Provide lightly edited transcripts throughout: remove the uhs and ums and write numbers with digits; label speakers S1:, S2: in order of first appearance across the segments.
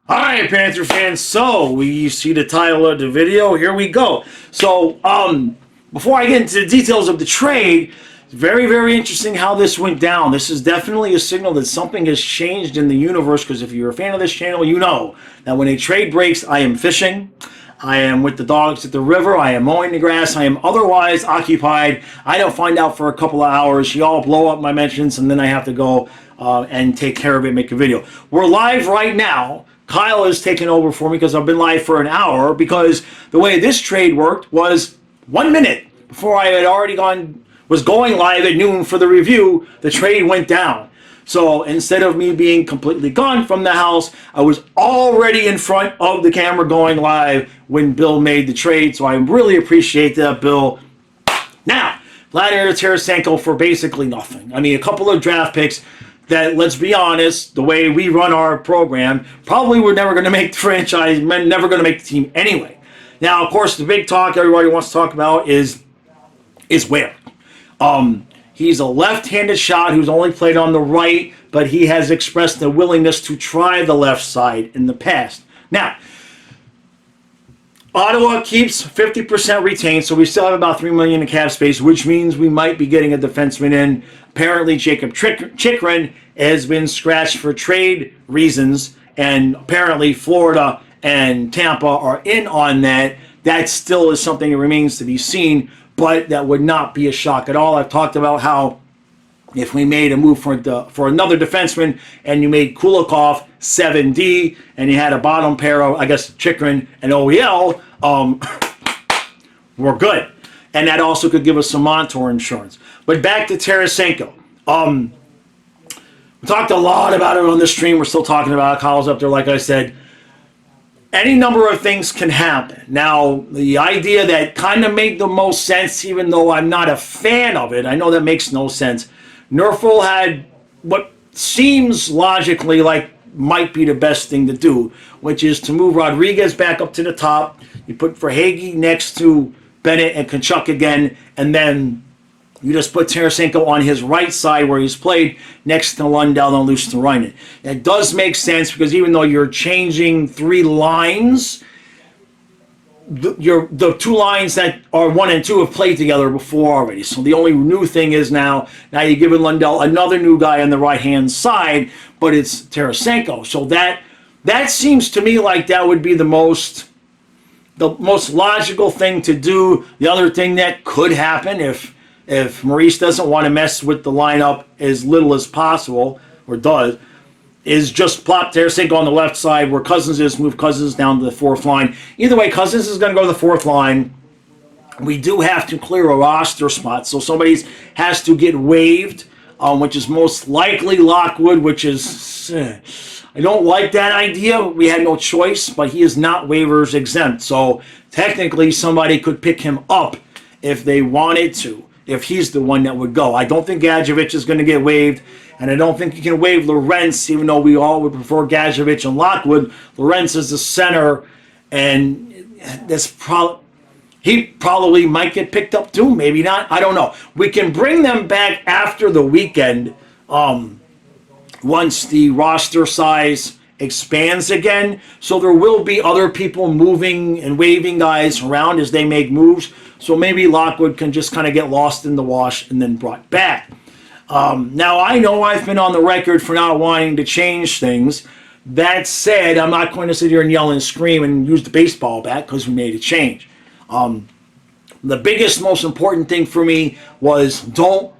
S1: All right, Panther fans. So we see the title of the video. Here we go. So before I get into the details of the trade, very, very interesting how this went down. This is definitely a signal that something has changed in the universe, because if you're a fan of this channel, you know that when a trade breaks, I am fishing. I am with the dogs at the river. I am mowing the grass. I am otherwise occupied. I don't find out for a couple of hours. Y'all blow up my mentions, and then I have to go and take care of it, make a video. We're live right now. Kyle is taking over for me because I've been live for an hour, because the way this trade worked was 1 minute before I had already was going live at noon for the review, the trade went down. So instead of me being completely gone from the house, I was already in front of the camera going live when Bill made the trade. So I really appreciate that, Bill. Now, Vladimir Tarasenko for basically nothing. I mean, a couple of draft picks that, let's be honest, the way we run our program, probably we're never going to make the franchise, never going to make the team anyway. Now, of course, the big talk everybody wants to talk about is where. He's a left-handed shot who's only played on the right, but he has expressed a willingness to try the left side in the past. Now, Ottawa keeps 50% retained, so we still have about $3 million in cap space, which means we might be getting a defenseman in. Apparently, Jacob Chychrun has been scratched for trade reasons, and apparently Florida and Tampa are in on that. That still is something that remains to be seen, but that would not be a shock at all. I've talked about how if we made a move for another defenseman and you made Kulikov 7D and you had a bottom pair of, I guess, Chychrun and OEL, we're good. And that also could give us some Montour insurance. But back to Tarasenko. We talked a lot about it on the stream. We're still talking about it. Kyle's up there, like I said. Any number of things can happen. Now, the idea that kind of made the most sense, even though I'm not a fan of it, I know that makes no sense. Nerful had what seems logically like might be the best thing to do, which is to move Rodriguez back up to the top. You put Verhaeghe next to Bennett and Tkachuk again, and then you just put Tarasenko on his right side where he's played next to Lundell and Luosterainen. It does make sense, because even though you're changing three lines, the two lines that are 1 and 2 have played together before already. So the only new thing is now you're giving Lundell another new guy on the right-hand side, but it's Tarasenko. So that seems to me like that would be the most logical thing to do. The other thing that could happen if Maurice doesn't want to mess with the lineup as little as possible, or does, is just plop Tarasenko on the left side where Cousins is, move Cousins down to the fourth line. Either way, Cousins is going to go to the fourth line. We do have to clear a roster spot, so somebody has to get waived, which is most likely Lockwood, which is... I don't like that idea. We had no choice, but he is not waivers exempt, so technically somebody could pick him up if they wanted to, if he's the one that would go. I don't think Gadjevich is going to get waived, and I don't think you can waive Lorentz, even though we all would prefer Gadjevich and Lockwood. Lorentz is the center, and he probably might get picked up too, maybe not. I don't know. We can bring them back after the weekend once the roster size expands again. So there will be other people moving and waving guys around as they make moves. So maybe Lockwood can just kind of get lost in the wash and then brought back. Now, I know I've been on the record for not wanting to change things. That said, I'm not going to sit here and yell and scream and use the baseball bat because we made a change. The biggest, most important thing for me was don't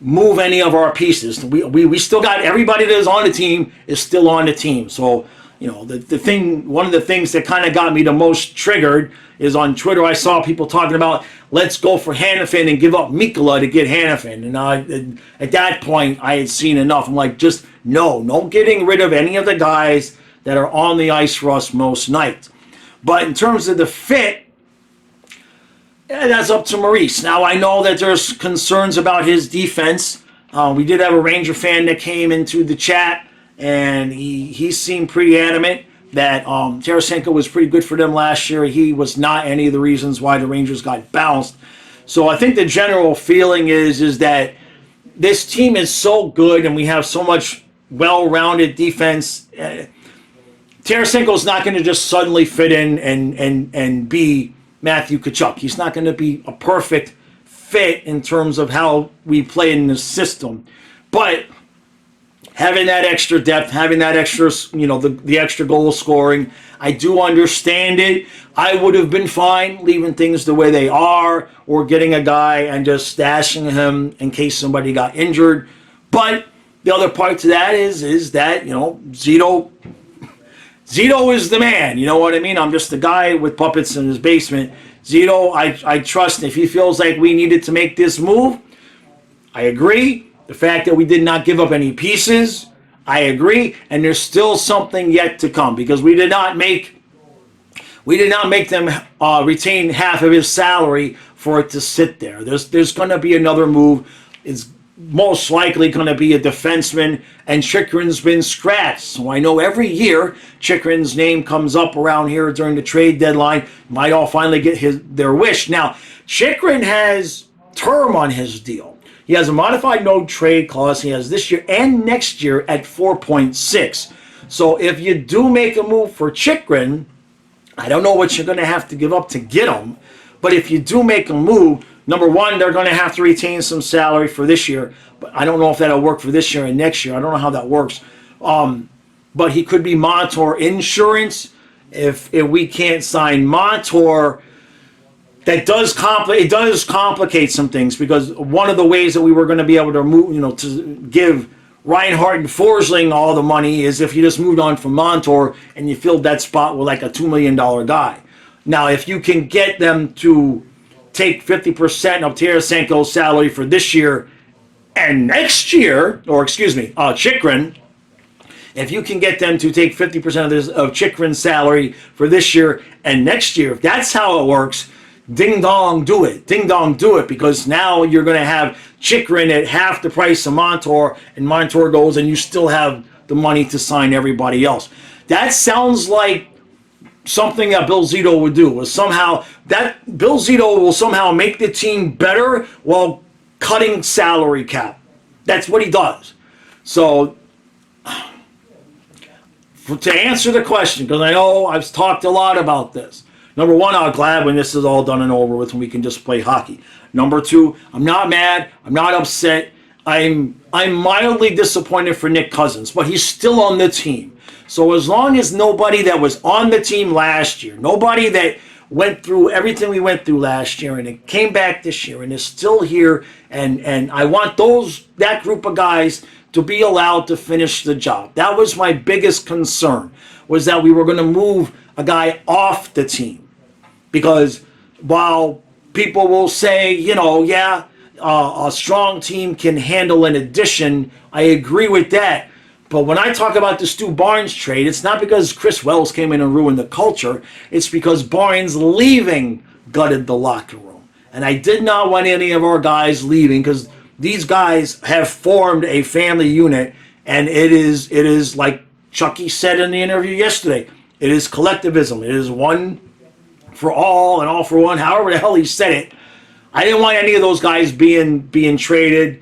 S1: move any of our pieces. We still got everybody that is on the team is still on the team. So, you know, one of the things that kind of got me the most triggered is on Twitter. I saw people talking about, let's go for Hanifin and give up Mikkola to get Hanifin. And at that point, I had seen enough. I'm like, just no getting rid of any of the guys that are on the ice for us most nights. But in terms of the fit, that's up to Maurice. Now, I know that there's concerns about his defense. We did have a Ranger fan that came into the chat, and he seemed pretty adamant that Tarasenko was pretty good for them last year. He was not any of the reasons why the Rangers got bounced. So I think the general feeling is that this team is so good and we have so much well-rounded defense. Tarasenko's not going to just suddenly fit in and be Matthew Tkachuk. He's not going to be a perfect fit in terms of how we play in the system. But having that extra depth, having that extra, the extra goal scoring, I do understand it. I would have been fine leaving things the way they are or getting a guy and just stashing him in case somebody got injured. But the other part to that is that, Zito is the man. You know what I mean? I'm just a guy with puppets in his basement. Zito, I trust. If he feels like we needed to make this move, I agree. The fact that we did not give up any pieces, I agree. And there's still something yet to come because we did not make them retain half of his salary for it to sit there. There's going to be another move. It's most likely going to be a defenseman, and Chychrun's been scratched. So I know every year Chychrun's name comes up around here during the trade deadline. Might all finally get their wish. Now, Chychrun has term on his deal. He has a modified no trade clause. He has this year and next year at 4.6. So if you do make a move for Chychrun, I don't know what you're going to have to give up to get him. But if you do make a move, number one, they're going to have to retain some salary for this year. But I don't know if that'll work for this year and next year. I don't know how that works. But he could be Montour insurance. If we can't sign Montour, that does complicate some things, because one of the ways that we were going to be able to move, to give Reinhart and Forsling all the money is if you just moved on from Montour and you filled that spot with like a $2 million guy. Now, if you can get them to take 50% of Tarasenko's salary for this year and next year, Chychrun, if you can get them to take 50% of Chychrun's salary for this year and next year, if that's how it works, ding dong, do it. Ding dong, do it, because now you're going to have Chychrun at half the price of Montour, and Montour goes, and you still have the money to sign everybody else. That sounds like something that Bill Zito would do. Was somehow that Bill Zito will somehow make the team better while cutting salary cap. That's what he does. So, to answer the question, because I know I've talked a lot about this. Number one, I'm glad when this is all done and over with and we can just play hockey. Number two, I'm not mad. I'm not upset. I'm mildly disappointed for Nick Cousins, but he's still on the team. So as long as nobody that was on the team last year, nobody that went through everything we went through last year and it came back this year and is still here, and I want that group of guys to be allowed to finish the job. That was my biggest concern, was that we were going to move a guy off the team. Because while people will say, a strong team can handle an addition, I agree with that. But when I talk about the Stu Barnes trade, it's not because Chris Wells came in and ruined the culture. It's because Barnes leaving gutted the locker room. And I did not want any of our guys leaving, because these guys have formed a family unit, and it is like Chucky said in the interview yesterday, it is collectivism. It is one for all and all for one, however the hell he said it. I didn't want any of those guys being traded.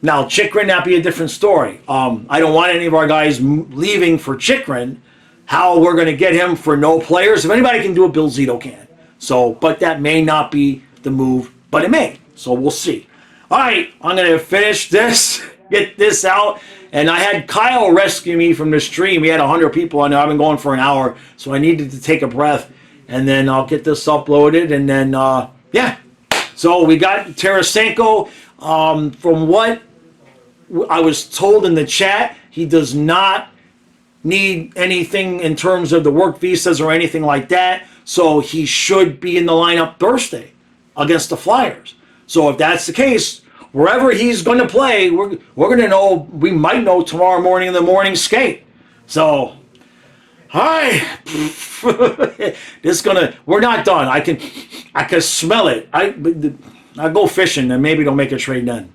S1: Now, Chychrun, that'd be a different story. I don't want any of our guys leaving for Chychrun. How we're going to get him for no players? If anybody can do it, Bill Zito can. So, but that may not be the move, but it may. So we'll see. All right, I'm going to finish this, get this out. And I had Kyle rescue me from the stream. We had 100 people on there. I've been going for an hour, so I needed to take a breath. And then I'll get this uploaded. And then, So we got Tarasenko. From what I was told in the chat, he does not need anything in terms of the work visas or anything like that. So he should be in the lineup Thursday against the Flyers. So if that's the case, wherever he's going to play, we're going to know. We might know tomorrow morning in the morning skate. So, all right, we're not done. I can smell it. I'll go fishing and maybe they'll make a trade then.